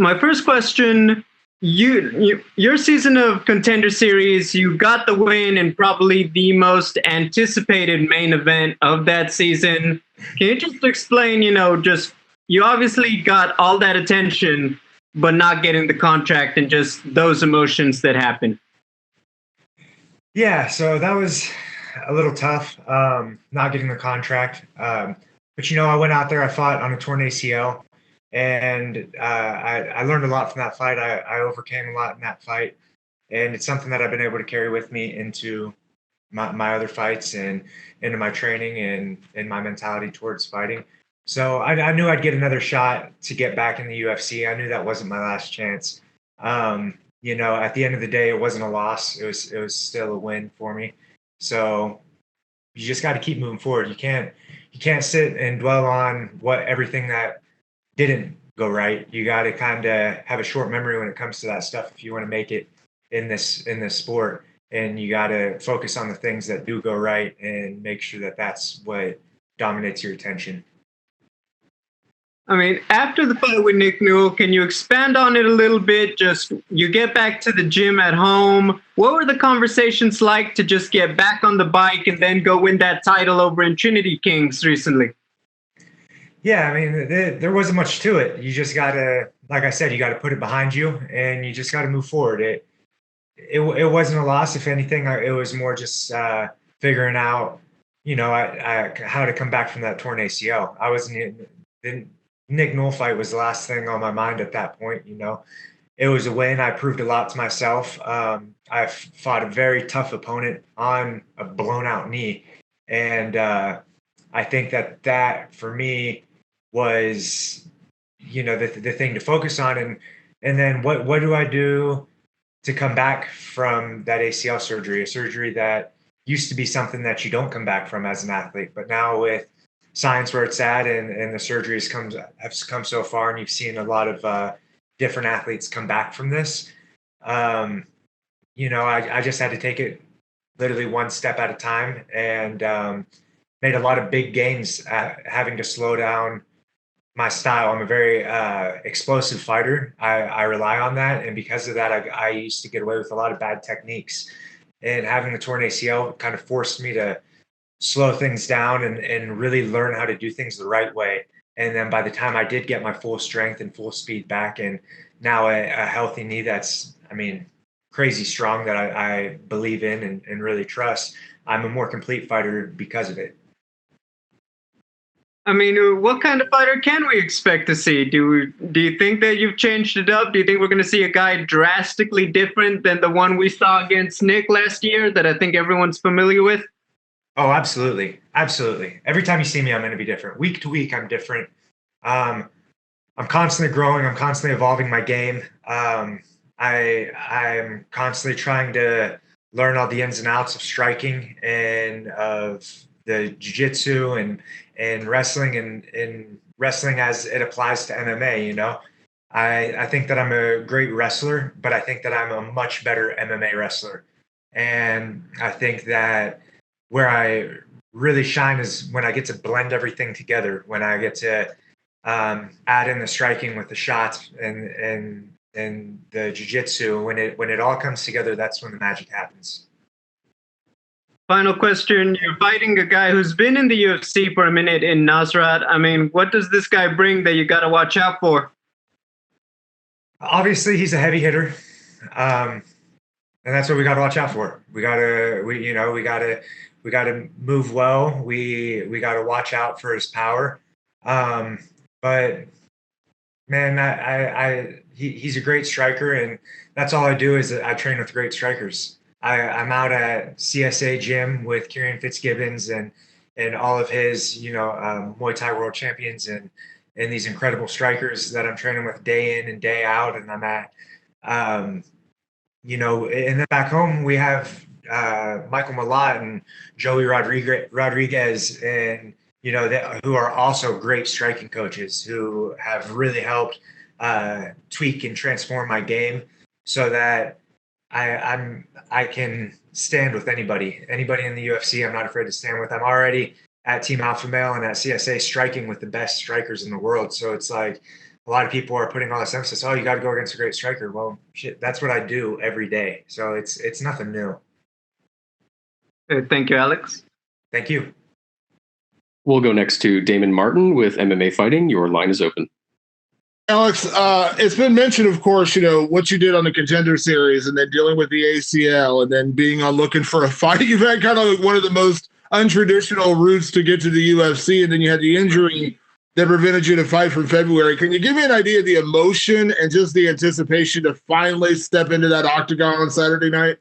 my first question, your season of Contender Series, you got the win and probably the most anticipated main event of that season. Can you just explain, just you obviously got all that attention, but not getting the contract and just those emotions that happened? Yeah, so that was a little tough, not getting the contract. But I went out there, I fought on a torn ACL, and I learned a lot from that fight. I overcame a lot in that fight, and it's something that I've been able to carry with me into my other fights and into my training and my mentality towards fighting. So I knew I'd get another shot to get back in the UFC. I knew that wasn't my last chance. At the end of the day, it wasn't a loss. It was still a win for me. So you just got to keep moving forward. You can't sit and dwell on everything that didn't go right. You got to kind of have a short memory when it comes to that stuff if you want to make it in this sport. And you got to focus on the things that do go right and make sure that that's what dominates your attention. I mean, after the fight with Nick Newell, can you expand on it a little bit? Just you get back to the gym at home. What were the conversations like to just get back on the bike and then go win that title over in Trinity Kings recently? Yeah, I mean, there wasn't much to it. You just got to, like I said, you got to put it behind you and you just got to move forward. It wasn't a loss. If anything, it was more just figuring out, how to come back from that torn ACL. I wasn't the Nick Newell fight was the last thing on my mind at that point. It was a win. I proved a lot to myself. I fought a very tough opponent on a blown out knee, and I think that for me was, the thing to focus on, and then what do I do to come back from that ACL surgery, a surgery that used to be something that you don't come back from as an athlete. But now with science where it's at and the surgery has come so far, and you've seen a lot of different athletes come back from this, I just had to take it literally one step at a time and made a lot of big gains having to slow down my style. I'm a very explosive fighter. I rely on that. And because of that, I used to get away with a lot of bad techniques. And having the torn ACL kind of forced me to slow things down and really learn how to do things the right way. And then by the time I did get my full strength and full speed back, and now a healthy knee that's, crazy strong, that I believe in and really trust, I'm a more complete fighter because of it. I mean, what kind of fighter can we expect to see? Do you think that you've changed it up? Do you think we're going to see a guy drastically different than the one we saw against Nick last year that I think everyone's familiar with? Oh, absolutely. Absolutely. Every time you see me, I'm going to be different. Week to week, I'm different. I'm constantly growing. I'm constantly evolving my game. I'm constantly trying to learn all the ins and outs of striking and of the jiu-jitsu and wrestling and wrestling as it applies to MMA. I think that I'm a great wrestler, but I think that I'm a much better MMA wrestler. And I think that where I really shine is when I get to blend everything together, when I get to add in the striking with the shots and the jiu-jitsu. When it all comes together, that's when the magic happens. Final question. You're fighting a guy who's been in the UFC for a minute in Nasrat. I mean, what does this guy bring that you got to watch out for? Obviously, he's a heavy hitter. And that's what we got to watch out for. We got to move well. We got to watch out for his power. But man, he's a great striker, and that's all I do is I train with great strikers. I'm out at CSA gym with Kieran Fitzgibbons and all of his, Muay Thai world champions and these incredible strikers that I'm training with day in and day out. And I'm at, and then back home we have Michael Malott and Joey Rodriguez and, who are also great striking coaches who have really helped tweak and transform my game so that I can stand with anybody in the UFC. I'm not afraid to stand with. I'm already at Team Alpha Male and at CSA striking with the best strikers in the world. So it's like a lot of people are putting all this emphasis. Oh, you got to go against a great striker. Well, shit, that's what I do every day. So it's nothing new. Thank you, Alex. Thank you. We'll go next to Damon Martin with MMA Fighting. Your line is open. Alex, it's been mentioned, of course, what you did on the Contender Series and then dealing with the ACL and then being on looking for a fight. You've had kind of one of the most untraditional routes to get to the UFC, and then you had the injury that prevented you to fight from February. Can you give me an idea of the emotion and just the anticipation to finally step into that octagon on Saturday night?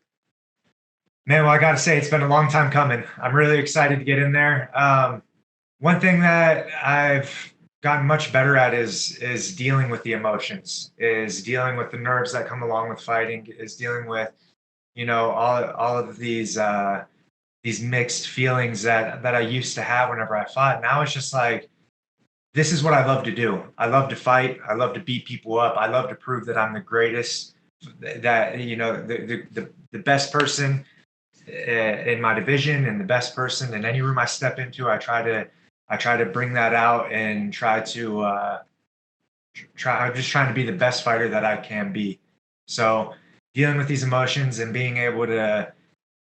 Man, well, I got to say, it's been a long time coming. I'm really excited to get in there. One thing that I've gotten much better at is dealing with the emotions, is dealing with the nerves that come along with fighting, is dealing with, all of these mixed feelings that I used to have whenever I fought. Now it's just like, this is what I love to do. I love to fight. I love to beat people up. I love to prove that I'm the greatest, that, the best person in my division and the best person in any room I step into. I try to bring that out and I'm just trying to be the best fighter that I can be. So dealing with these emotions and being able to,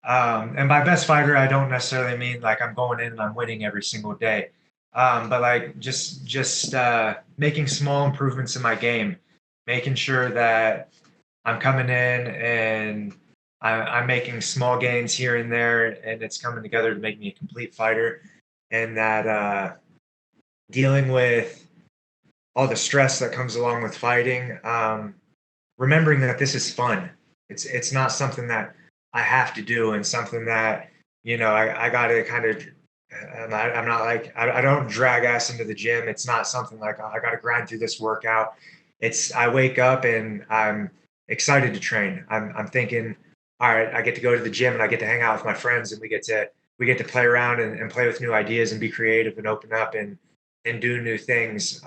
and by best fighter, I don't necessarily mean like I'm going in and I'm winning every single day. But like just making small improvements in my game, making sure that I'm coming in and I'm making small gains here and there, and it's coming together to make me a complete fighter. And that dealing with all the stress that comes along with fighting, remembering that this is fun. It's not something that I have to do, and something that I got to kind of. I'm not like I don't drag ass into the gym. It's not something like, oh, I got to grind through this workout. I wake up and I'm excited to train. I'm thinking, all right, I get to go to the gym and I get to hang out with my friends, and we get to play around and play with new ideas and be creative and open up and do new things.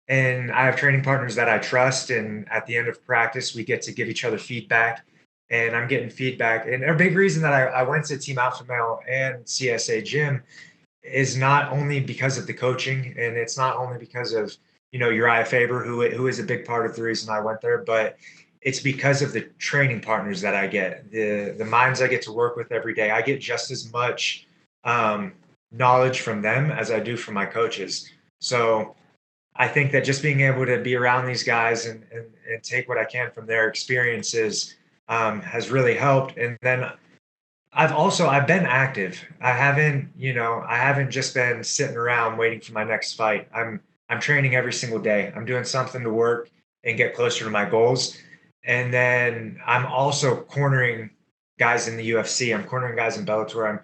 And I have training partners that I trust. And at the end of practice, we get to give each other feedback, and I'm getting feedback. And a big reason that I went to Team Alpha Male and CSA Gym is not only because of the coaching, and it's not only because of, Urijah Faber, who is a big part of the reason I went there, but it's because of the training partners that I get, the minds I get to work with every day. I get just as much knowledge from them as I do from my coaches. So I think that just being able to be around these guys and take what I can from their experiences has really helped. And then I've been active. I haven't just been sitting around waiting for my next fight. I'm training every single day. I'm doing something to work and get closer to my goals. And then I'm also cornering guys in the UFC. I'm cornering guys in Bellator.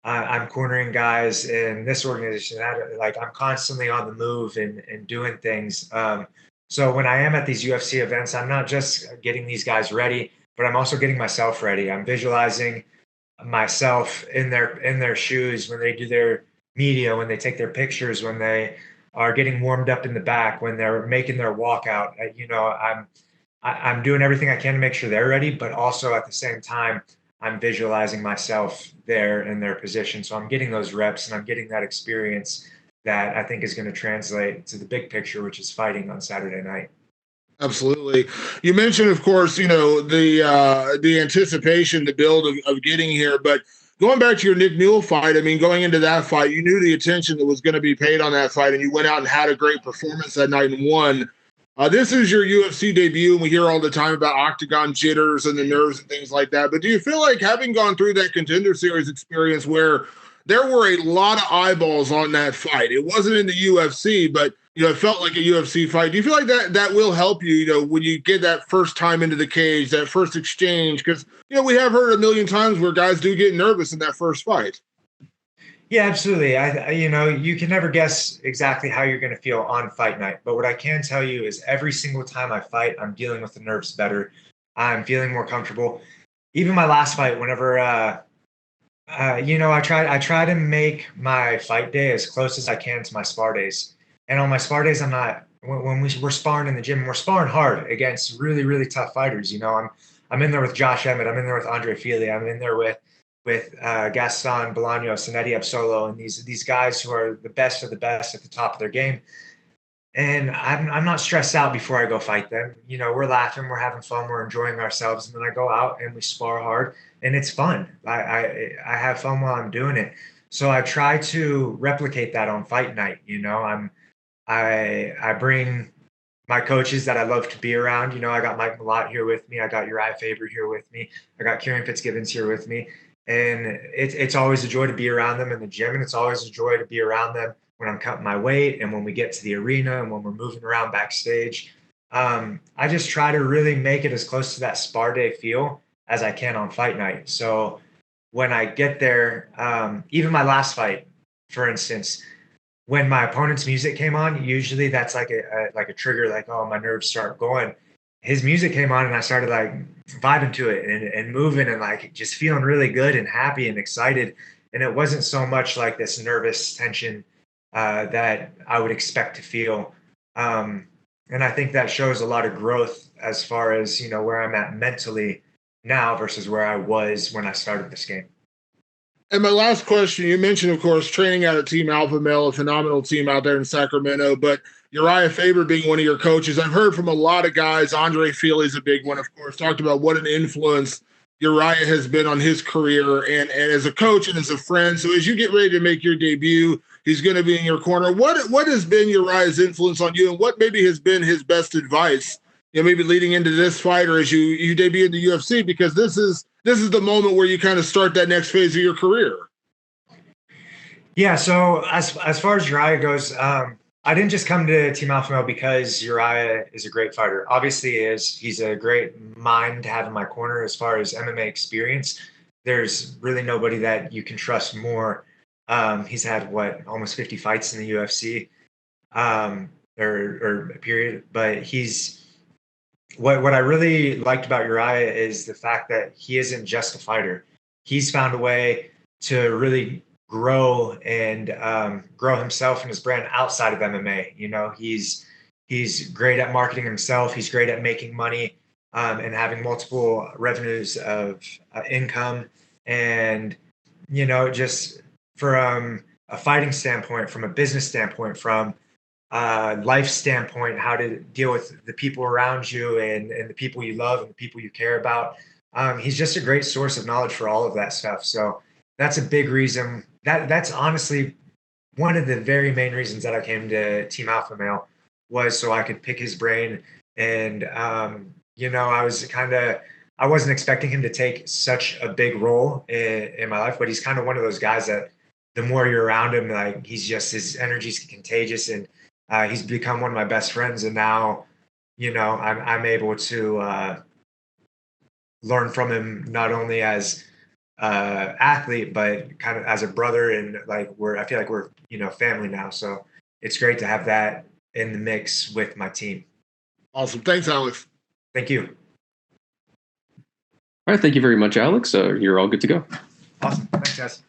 I'm cornering guys in this organization. I'm constantly on the move and doing things. So when I am at these UFC events, I'm not just getting these guys ready, but I'm also getting myself ready. I'm visualizing myself in their shoes when they do their media, when they take their pictures, when they are getting warmed up in the back, when they're making their walkout. I'm doing everything I can to make sure they're ready, but also at the same time, I'm visualizing myself there in their position. So I'm getting those reps and I'm getting that experience that I think is going to translate to the big picture, which is fighting on Saturday night. Absolutely. You mentioned, of course, the anticipation, the build of getting here, but going back to your Nick Newell fight, I mean, going into that fight, you knew the attention that was going to be paid on that fight, and you went out and had a great performance that night and won. This is your UFC debut, and we hear all the time about octagon jitters and the nerves and things like that. But do you feel like, having gone through that Contender Series experience where there were a lot of eyeballs on that fight, it wasn't in the UFC, but it felt like a UFC fight. Do you feel like that will help you, when you get that first time into the cage, that first exchange? Because, we have heard a million times where guys do get nervous in that first fight. Yeah, absolutely. You can never guess exactly how you're going to feel on fight night. But what I can tell you is every single time I fight, I'm dealing with the nerves better. I'm feeling more comfortable. Even my last fight, whenever, I try to make my fight day as close as I can to my spar days. And on my spar days, I'm not, when we're sparring in the gym, we're sparring hard against really, really tough fighters. I'm in there with Josh Emmett. I'm in there with Andre Fili. I'm in there with Gaston Bolaños and Eddie Absolo, and these guys who are the best of the best at the top of their game. And I'm not stressed out before I go fight them. You know, we're laughing, we're having fun, we're enjoying ourselves, and then I go out and we spar hard, and it's fun. I have fun while I'm doing it. So I try to replicate that on fight night. You know, I bring my coaches that I love to be around. You know, I got Mike Malott here with me. I got Urijah Faber here with me. I got Kieran Fitzgibbons here with me. And it's always a joy to be around them in the gym, and it's always a joy to be around them when I'm cutting my weight and when we get to the arena and when we're moving around backstage. I just try to really make it as close to that spar day feel as I can on fight night. So when I get there, even my last fight, for instance, when my opponent's music came on, usually that's like a trigger, like, oh, my nerves start going. His music came on and I started like vibing to it and moving and like just feeling really good and happy and excited. And it wasn't so much like this nervous tension that I would expect to feel. And I think that shows a lot of growth as far as, you know, where I'm at mentally now versus where I was when I started this game. And my last question, you mentioned, of course, training out at Team Alpha Male, a phenomenal team out there in Sacramento, but Urijah Faber being one of your coaches. I've heard from a lot of guys, Andre Feely's a big one, of course, talked about what an influence Urijah has been on his career and as a coach and as a friend. So as you get ready to make your debut, he's going to be in your corner. What has been Urijah's influence on you, and what maybe has been his best advice, you know, maybe leading into this fight or as you debut in the UFC, because this is the moment where you kind of start that next phase of your career. Yeah. So as far as Urijah goes, I didn't just come to Team Alpha Male because Urijah is a great fighter. Obviously, he's a great mind to have in my corner as far as MMA experience. There's really nobody that you can trust more. He's had almost 50 fights in the UFC, or period. But what I really liked about Urijah is the fact that he isn't just a fighter. He's found a way to really grow and grow himself and his brand outside of MMA. You know, he's great at marketing himself. He's great at making money and having multiple revenues of income. And, you know, just from a fighting standpoint, from a business standpoint, from life standpoint, how to deal with the people around you and the people you love and the people you care about. He's just a great source of knowledge for all of that stuff. So that's a big reason. That's honestly one of the very main reasons that I came to Team Alpha Male, was so I could pick his brain. And, you know, I wasn't expecting him to take such a big role in my life, but he's kind of one of those guys that the more you're around him, like his energy's contagious, and he's become one of my best friends. And now, you know, I'm able to learn from him, not only as athlete, but kind of as a brother, and like I feel like we're, you know, family now. So it's great to have that in the mix with my team. Awesome. Thanks, Alex. Thank you. All right. Thank you very much, Alex. You're all good to go. Awesome. Thanks, guys.